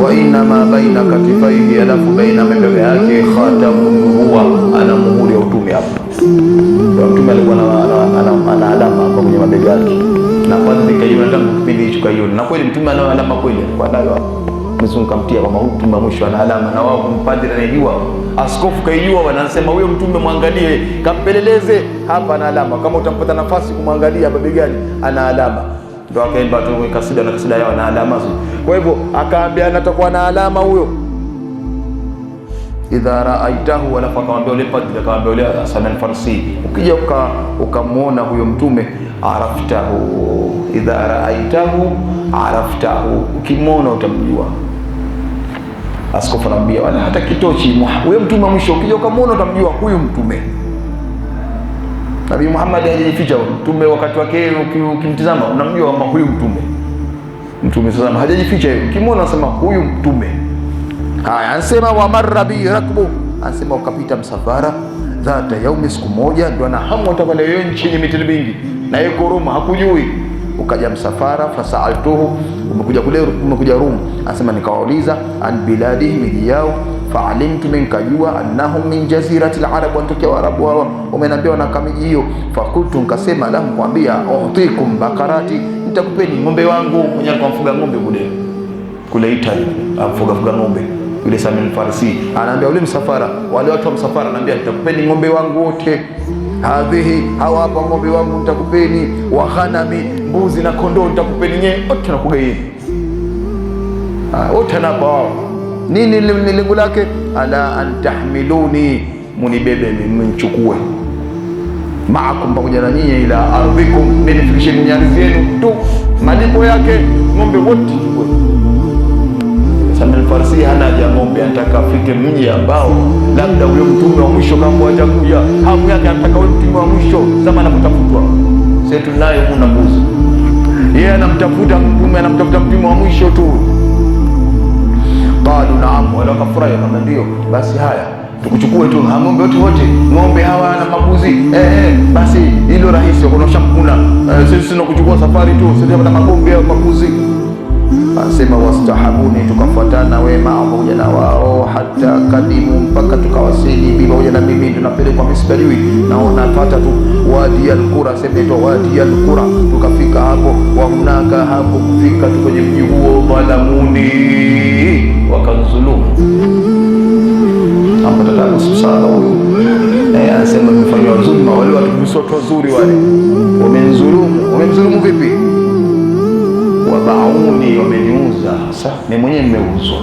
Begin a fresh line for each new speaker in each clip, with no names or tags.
wa inna ma baina katifaihi, alafu baina mabega yake khatamun nubuwa, ana muhuri ya utume hapo. Kwa mtume alikuwa ana alama hapo kwenye mabega yake, na kwanza nikaiona tangu kipindi hicho kaiona, na kweli mtume ana alama kweli, kwa nayo hapo Mwenyezi kamtia kama huyu mtume mwisho ana alama, na wao kumpadri anajua, askofu kaijua, wanasema huyo mtume mwangalie, kampeleleze hapa ana alama, kama utampata nafasi kumwangalia mabegani ana alama. Ndio akaimba tu kasida na kasida yao na alama. Kwa hivyo akaambia anatakuwa na alama huyo. Idha raaitahu, wala akamwambia yule padri, akamwambia yule Salman Farsi, ukija ukamwona huyo mtume araftahu, idha raaitahu araftahu, ukimwona utamjua. Askofu anambia wala hata kitochi, huyo mtume mwisho ukija ukamwona utamjua huyu mtume. Nabii Muhammad hajajificha, mtume wakati wake ukimtizama unamjua kama huyu mtume. Mtume sasa hajajificha, ukimwona unasema huyu mtume. Haya, anasema wa marra bi rakbu, anasema ukapita msafara dhata yaumi, siku moja, ndio ana hamu atakwenda hiyo nchi yenye mitende mingi, na yuko Roma hakujui. Ukaja msafara, fasaaltuhu, umekuja Rum, anasema nikawauliza an biladi, miji yao, faalimtu, nikajua annahum min jazirati al-arab, wanatokea Waarabu wao, wamenambiwa na kamiji hiyo. Fakultu, nikasema lahum, kuambia utikum bakarati, nitakupeni ng'ombe wangu. Mwenye alikuwa mfuga ng'ombe kule Italy, afuga ng'ombe. Yule Salman Farsi anaambia ule msafara, wale watu wa msafara, anaambia nitakupeni ng'ombe wangu wote, hadhihi, hawa hapa ng'ombe wangu nitakupeni, wa ghanami, mbuzi na kondoo nitakupeni, nyewe wote nakuga yeye wote napa wao. Nini lengo lake? Ala antahmiluni, munibebe mnichukue, maakum, pamoja na nyinyi, ila ardhikum, mnifikishe kwenye ardhi yenu tu, malipo yake ng'ombe wote. Salman Farsi hana haja ng'ombe, anataka afike mji ambao labda huyo mtume wa mwisho kama hajakuja, hamu yake anataka huyo mtume wa mwisho kama anapotafutwa. Sisi tunayo kuna mbuzi, yeye anamtafuta mtume, anamtafuta mtume wa mwisho tu. Qalu naam, wala kafurahi, kama ndio basi haya tukuchukue tu ng'ombe wote, ng'ombe hawa na mabuzi, basi hilo rahisi, kuna shakuna, sisi tunakuchukua safari tu, sisi tunapata magombe au mabuzi. Anasema wastahabuni, tukafuatana wema pamoja na wao, hata kadimu, mpaka tukawasili pamoja na mimi, tunapelekwa Misbariwi, naona pata tu wadi al-Qura, sema wadi al-Qura, tukafika hapo. Wa hunaka, hapo kufika tu kwenye mji huo, dhalamuni, wakanzulumu. Hapo tataka sana huyo, anasema mfanywa dhulma, wale watu wazuri wale wamenzulumu vipi? Wabauni, wameniuza. Sasa mimi mwenyewe nimeuzwa.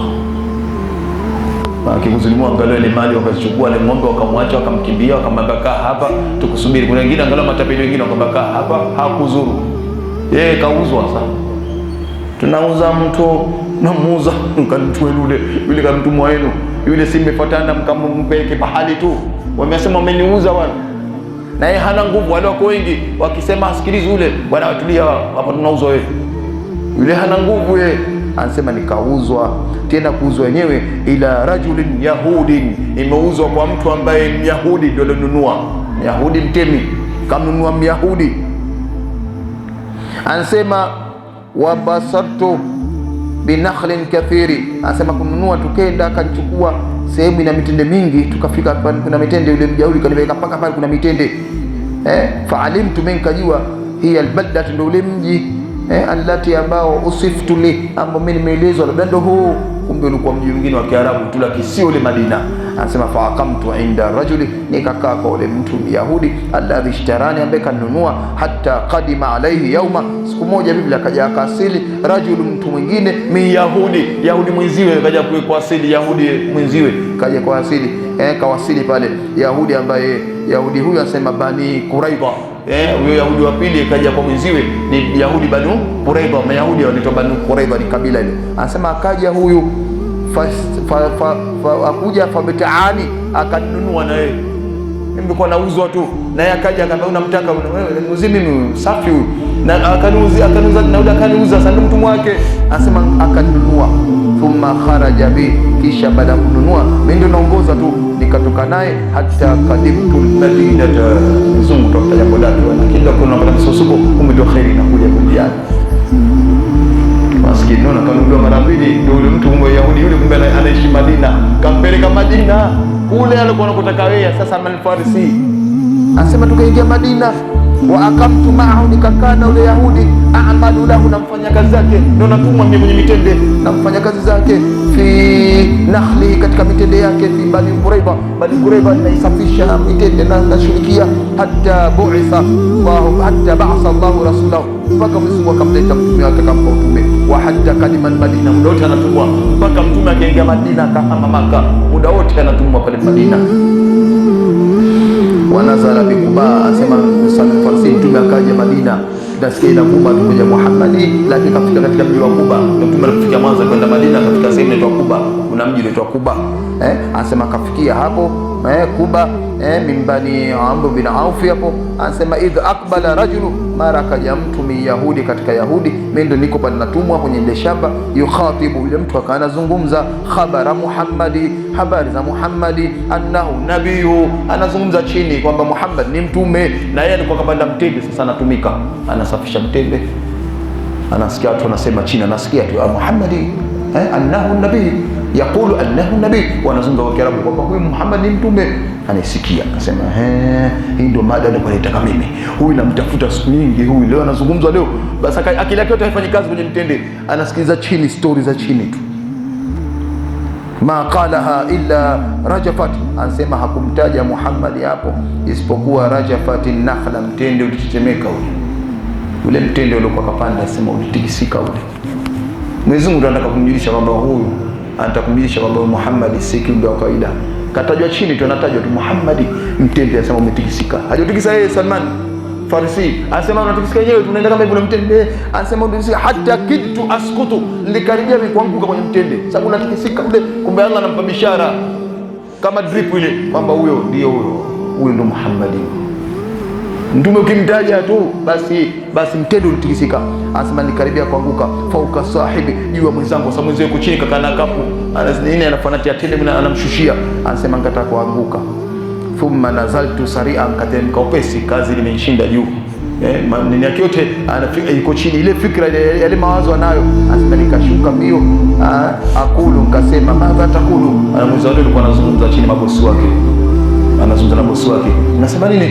Wakikuzulumu, angalau ile mali wakachukua, ile ng'ombe wakamwacha, wakamkimbia, wakamwambia kaa hapa tukusubiri. Kuna wengine angalau matapeli wengine wakamwambia kaa hapa, hakuzuru yeye, kauzwa. Sasa tunauza mtu, namuuza, mkanitue yule kama mtu mwenu yule, si mmefuatana mkampeleke pahali tu, wamesema wameniuza bwana, na yeye hana nguvu. Wale wako wengi wakisema asikilize yule bwana, watulia hapa, tunauzwa wewe, yule hana nguvu yeye. Anasema nikauzwa, tena kuuzwa wenyewe ila rajulin yahudin, imeuzwa kwa mtu ambaye Myahudi ndio alionunua. Myahudi mtemi kamnunua Myahudi. Anasema wabasartu binakhlin kathiri, anasema kununua, tukenda akachukua sehemu ina mitende mingi, tukafika kuna mitende, yule Myahudi kanipeleka mpaka pale kuna mitende. Faalimtu, menkajua hiya albaldat, ndio ule mji alati ambao usiftu li, ambao mimi nimeelezwa labda ndio huu, kumbe ulikuwa mji mwingine wa Kiarabu tu, lakini sio ule Madina. Anasema faqamtu inda rajuli, nikakaa kwa ule mtu Yahudi alladhi ishtarani, ambaye kanunua. Hatta qadima alayhi yawma, siku moja Biblia akaja akasili rajulu, mtu mwingine min Yahudi mwenziwe kaja kwa asili, Yahudi mwenziwe kaja kwa asili, kawasili pale Yahudi, ambaye Yahudi huyu anasema Bani Quraidha. Huyo Yahudi wa pili kaja kwa mwenziwe ni Yahudi Banu Quraidha, Mayahudi wanaitwa Banu Quraidha, ni kabila ile. Anasema akaja huyu akuja fabitaani, akanunua na yeye, nilikuwa nauzwa tu, na yeye akaja akaniambia unamtaka wewe, mimi safi huyu, na akanuza na yule akaniuza, sasa mtu mwake. Anasema akanunua, thumma kharaja bi, kisha baada ya kununua mimi ndio naongoza tu, nikatoka naye hata kadimtu Madinata. Mzungu toka jambo lake, lakini kuna mara msosuko, umetoa khairi na kuja kujiana maskini, naona kanunuliwa mara mbili, ndio yule mtu anaishi Madina, kampeleka Madina kule alikuwa anakotaka wewe. Sasa Al-Farisi anasema tukaingia Madina, wa akamtu maahu, nikakaa na ule Yahudi, a'malu lahu, namfanya kazi zake, ndio natumwa mimi kwenye mitende, namfanya kazi zake, fi nakhlihi, katika mitende yake, fi Bani Quraiba, Bani Quraiba naisafisha mitende na nashirikia, hatta bu'itha Allahu, hatta ba'atha Allahu rasulahu, mpaka Mwenyezi Mungu akamleta mtume wake akampa utume, wa hatta kaliman Madina, muda wote anatumwa, mpaka mtume akaingia Madina akahama Maka, muda wote anatumwa pale Madina. Wanazala bi Quba, asema Al-Farisi, mtume akaja Madina, nasikia inavuma tukuja Muhammadi, lakini kafika katika mji wa Quba. Mtume alifika Mwanza kwenda Madina, kafika sehemu inaitwa Quba, kuna mji unaitwa Quba, anasema kafikia hapo Quba, min Bani Amr bin Auf. Hapo anasema idh aqbala rajulu, mara kaja mtu min Yahudi, katika Yahudi, mimi ndo niko pale natumwa kwenye ile shamba, yukhatibu, yule mtu akaanazungumza khabara Muhammadi, habari za Muhammadi, annahu nabiyu, anazungumza chini kwamba Muhammad ni mtume, na yeye alikuwa kapanda mtende, sasa anatumika, anasafisha mtende, anasikia watu wanasema chini, anasikia tu Muhammadi annahu nabii, yaqulu annahu nabii, wanazungumza kwa Kiarabu kwamba huyu Muhammad ni mtume. Anasikia akasema, hii ndio mada nilikuwa mimi, huyu namtafuta siku nyingi, huyu leo anazungumzwa leo. Basi akili yake yote haifanyi kazi kwenye mtende, anasikiliza chini, story za chini tu. Ma qalaha illa rajafat, anasema hakumtaja Muhammad hapo isipokuwa rajafati nakhla, mtende ulitetemeka ule mtende uliokuwa kapanda, sema ulitikisika ule. Mwenyezi Mungu anataka kumjulisha kwamba huyu, anataka kumjulisha kwamba Muhammad si kiumbe wa kawaida. Katajwa chini tu, anatajwa tu Muhammad, mtende anasema umetikisika. Hajatikisa yeye Salman Farisi, anasema unatikisika yenyewe, tunaenda kama hivyo mtende, anasema unatikisika, hata kitu askutu, nilikaribia mimi kuanguka kwenye mtende, sababu unatikisika ule. Kumbe Allah anampa bishara kama drip ile kwamba huyo ndio huyo ndo Muhammad. Mtume ukimtaja tu basi mtendo ulitikisika. Anasema nikaribia kuanguka, fauka sahibi, juu ya mwenzangu, sababu mwenzio yuko chini kakana kapu, anasema anafuatia tele, mimi anamshushia, anasema nikataka kuanguka. Thumma nazaltu sari'an, katemka upesi, kazi limenishinda juu, nini yake yote anafika yuko chini, ile fikra yale mawazo anayo, anasema nikashuka mbio, akulu, nikasema madha takulu, anamweza wale alikuwa anazungumza chini, mabosi wake anazungumza na bosi wake, unasema nini?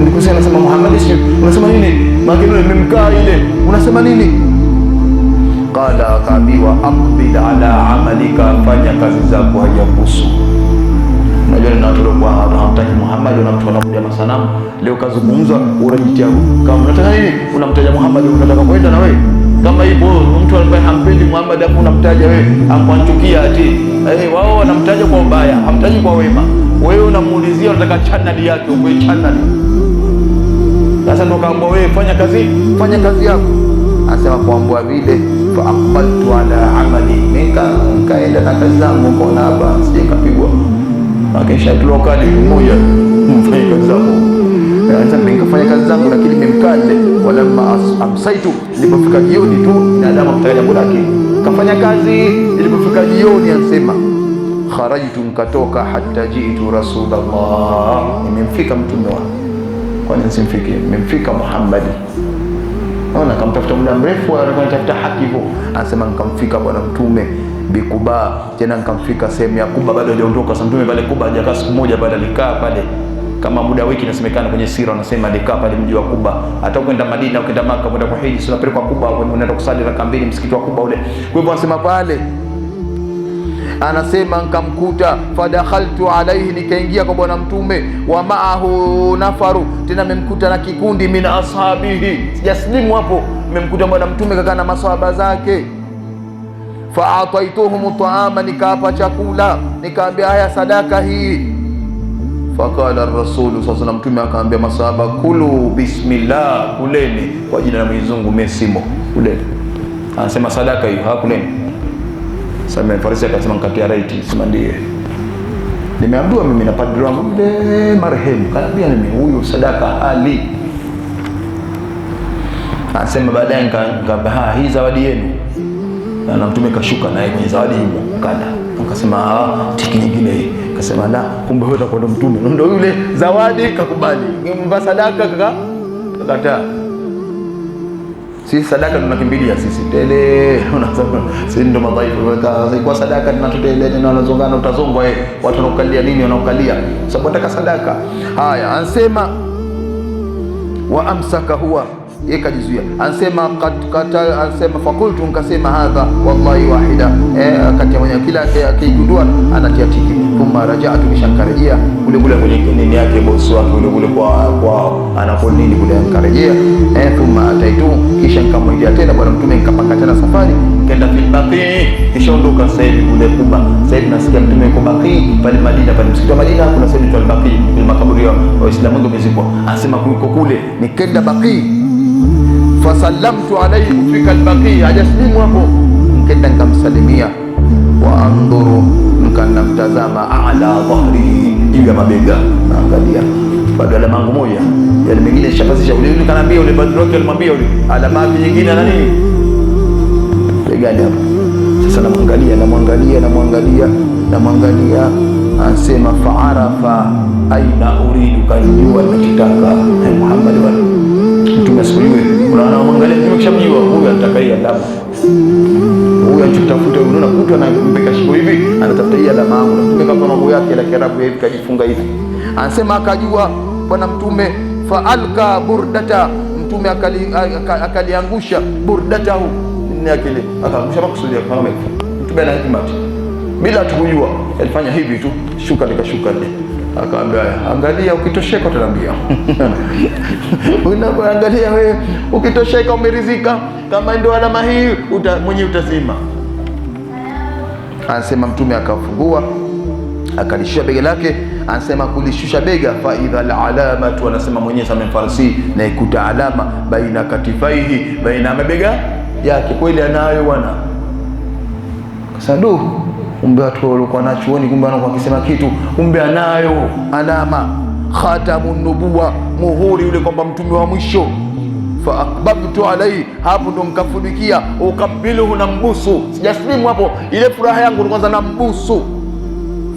Nikusema anasema Muhammad, sio unasema nini? Makino nimemkaa ile, unasema nini? Qala, akaambiwa aqbil ala amalika, fanya kazi zako, hajakuhusu. Unajua na watu walikuwa hawamtaki Muhammad, na mtu anakuja masanamu, leo kazungumza, unajitia kama unataka nini, unamtaja Muhammad, unataka kwenda na wewe kama hivyo. Mtu ambaye hampendi Muhammad hapo unamtaja wewe, akwanchukia ati wao wanamtaja kwa ubaya, hamtaji kwa wema. Wewe unamuulizia unataka channel yake, uwe channel. Sasa ndo kaambia wewe fanya kazi yako. Anasema kuambua vile, fa aqbaltu ala amali, nikaenda na kazi zangu, mbona hapa sije kapigwa, akisha tuloka ni mmoja, mfanye kazi zako. Anasema nikafanya kazi zangu, lakini nimemkande, wala amsaitu, nilipofika jioni tu binadamu mtaja jambo lake, kafanya kazi. Nilipofika jioni, anasema kharajtu, nikatoka, hatta jitu Rasulullah, nimemfika mtume wangu. Kwa nini simfike? Nimemfika Muhammad. Naona kamtafuta muda mrefu, anatafuta haki hivyo. Anasema nikamfika bwana mtume Bikuba, tena nikamfika sehemu ya Kuba, bado hajaondoka. Sasa mtume pale Kuba hajakaa siku moja, bado alikaa pale kama muda wiki, inasemekana kwenye sira, wanasema alikaa pale mji wa Kuba. Hata kwenda Madina, kwenda Maka, kwenda kwa hiji, unapelekwa Kuba, unaenda kusali raka mbili msikiti wa Kuba ule. Kwa hivyo anasema pale, anasema nikamkuta, fadakhaltu alaihi, nikaingia kwa bwana mtume, wa maahu nafaru, tena memkuta na kikundi, min ashabihi, sijaslimu hapo, memkuta bwana mtume kakaa na maswahaba zake. Faataituhum taama, nikawapa chakula, nikaambia haya sadaka hii. Faqala rasulu sasa, na mtume akaambia maswahaba, kulu bismillah, kuleni kwa jina la Mwenyezi Mungu, mesimo kuleni. Anasema sadaka hiyo hakuleni. Sasa Farisi akasema nikatia right, sema ndiye nimeambiwa mimi na padri wangu yule marehemu, kaambia mimi huyu sadaka ali. Anasema baadaye nikamwambia hii zawadi yenu, na mtume kashuka naye kwenye zawadi hiyo kada, akasema tiki nyingine hii, akasema la, kumbe wewe utakwenda mtume, ndio yule zawadi kakubali, nimempa sadaka kakataa. Sisi sadaka tunakimbilia sisi tele, unasema sisi ndo madhaifu kwa sadaka tunatutele tena, wanazongana utazongwa watu wanaokalia nini, wanaokalia sababu nataka sadaka. Haya, ansema wa amsaka huwa yekajizuia, ansema ansema fakultu, nkasema hadha wallahi wahida, kati ya mwenye kila akigundua anatia tiki. Thumma raja'tu, kisha nkarejea kule kwenye nini yake bosi wake kule kwa anapo nini kule, nkarejea. Thumma ataitu, kisha nikamwendea tena bwana mtume, nikapanga tena safari, nikaenda fil Baqi, kisha ondoka sasa hivi kule Kuba. Sasa hivi nasikia mtume yuko Baqi pale Madina, pale msikiti wa Madina kuna sehemu inaitwa Baqi, ile makaburi ya Waislamu wengi wamezikwa. Anasema kuliko kule nikaenda Baqi, fasallamtu alayhi, kufika al-Baqi hajaslimu hapo, nikaenda nikamsalimia, wa andhuru, nikamtazama ala dhahrihi, juu ya mabega, angalia badala mangu moja yale mengine shapasisha ule kanambia ule badroke alimwambia ule alama nyingine na nini begani hapo. Sasa namwangalia, anasema faarafa aina uridu, kanijua nikitaka Muhammad wa mtume siku hiyo. Unaona, mwangalia mtume kishamjua huyu anataka hii alama, huyu anatafuta, unaona mtu anampeka shiko hivi anatafuta hii alama yangu, mtume kama mambo yake la Kiarabu hivi kajifunga hivi. Anasema akajua bwana mtume, faalka burdata, mtume akaliangusha burdatahu ni akili, akaangusha makusudi kama mtume ana hikma bila tukujua, alifanya hivi tu, shuka nikashuka. Akaambia angalia, ukitosheka utaniambia. Unapoangalia wewe ukitosheka umeridhika, kama ndio alama hii mwenyewe utazima. Anasema mtume akafungua akalishusha bega lake, anasema kulishusha bega, fa idha alalamatu, anasema mwenyewe sama Farsi, na ikuta alama baina katifaihi, baina mabega yake. Kweli anayo bwana, kasadu kumbe watu walikuwa nachuoni, kumbe wanakuwa wakisema kitu, kumbe anayo alama khatamun nubuwa, muhuri ule kwamba mtume wa mwisho. Fa akbabtu alayhi, hapo ndo mkafudikia, ukabiluhu, na mbusu, sijaslimu hapo, ile furaha yangu kwanza na mbusu.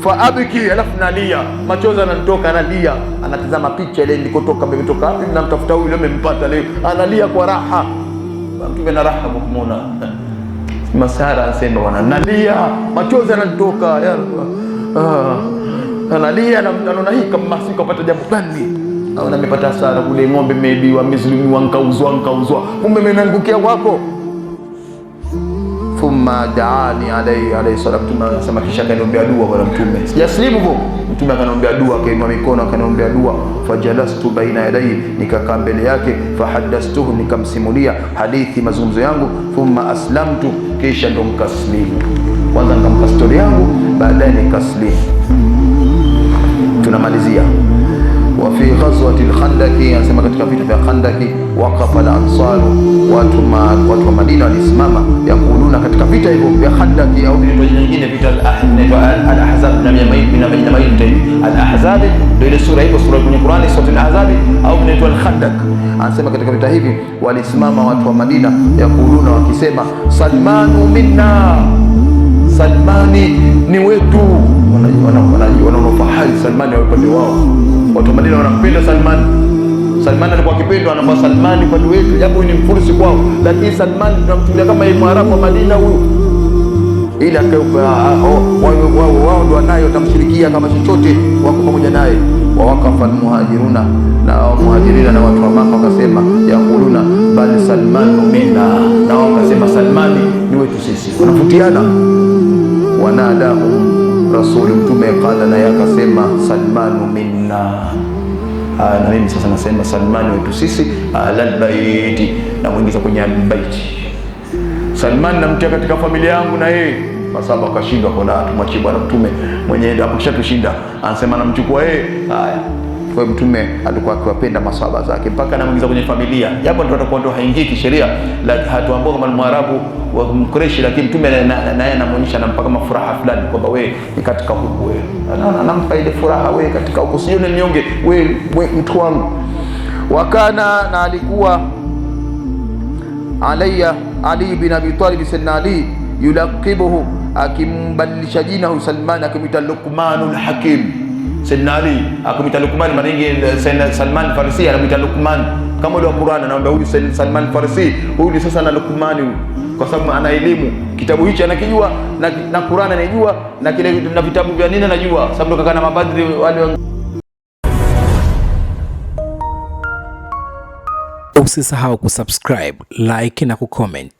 Fa abiki, alafu nalia, machozi yananitoka, analia, anatazama picha ile nilikotoka, nimetoka wapi, namtafuta huyu leo nimempata leo, analia kwa raha. Mtume na raha kwa kumuona Masara, anasema bwana, nalia machozi yananitoka ya analia, na anaona hii kama sikupata jambo gani, au nimepata hasara kule, ng'ombe imeibiwa, mizulumiwa, nkauzwa, kumbe mmenangukia kwako. Thumma daani alayhi salatu, anasema kisha kaniombea dua bwana mtume, sijaslimu huko, mtume akaniombea dua, akainua mikono akaniombea dua. Fajalastu baina yadayhi, nikakaa mbele yake. Fahaddastuhu, nikamsimulia hadithi, mazungumzo yangu. Thumma aslamtu, kisha ndo nikaslimu. Kwanza nikampa story yangu, baadaye nikaslimu. Tunamalizia wa fi ghazwati al-Khandaki, anasema katika vita vya Khandaki, waqafa al-ansaru, watu wa Madina walisimama, yakuluna katika vita hivyo vya Khandaki, au vile nyingine vita al-Ahzab, na al-Ahzab ndio ile sura hiyo, sura kwenye Qur'ani, sura al-Ahzab, au inaitwa al-Khandak. Anasema katika vita hivi walisimama watu wa Madina, yakuluna, wakisema Salmanu minna, Salmani ni wetu. Wanaona fahari Salmani wa upande wao. Watu wa Madina wanampenda Salman. Salman alikuwa akipendwa, anakuwa Salmani kwa wetu, japo ni mfursi kwao, lakini Salman tunamchukulia kama yeye Mwarabu wa Madina huyu, ili wao ndio wanayo tamshirikia kama chochote, wako pamoja naye. Wa waqafa almuhajiruna, na muhajirina na watu wa Maka wakasema, yakuluna bal Salmanu minna, na wakasema Salmani ni wetu sisi, wanafutiana. Wanadahu Rasuli, mtume qala, na yakasema Salmanu minna, na mimi sasa nasema Salmani wetu sisi, alal baiti, na muingiza kwenye baiti. Salman namtia katika familia yangu, na yeye masaba akashindwa, kwa tumwachie bwana mtume mwenyewe hapo, kisha tushinda, anasema namchukua yeye. Haya, kwa mtume alikuwa akiwapenda masaba zake, mpaka anamuingiza kwenye familia, japo ndio atakuwa ndo haingii kisheria, lakini hatuambao kama Mwarabu wa Mkureshi, lakini mtume naye anamuonyesha, anampa kama furaha fulani kwamba wewe ni katika huku, wewe anampa ile furaha, wewe katika huku, sio ni mnyonge, wewe mtu wangu. Wakana, na alikuwa Ali bin Abi Talib, sayyidina Ali, yulaqibuhu, akimbadilisha jina Salman, akimwita Luqmanul Hakim. Sayyidina Ali akamwita Luqman, mara nyingi Sayyidina Salman Farisi anamwita Luqman kama ile wa Qur'an, anaomba huyu Sayyidina Salman Farisi huyu sasa na Luqman, kwa sababu ana elimu, kitabu hichi anakijua na Qur'an anajua na kile na vitabu vya nini anajua, sababu kaka na mabadri wale.
Usisahau kusubscribe, like na kucomment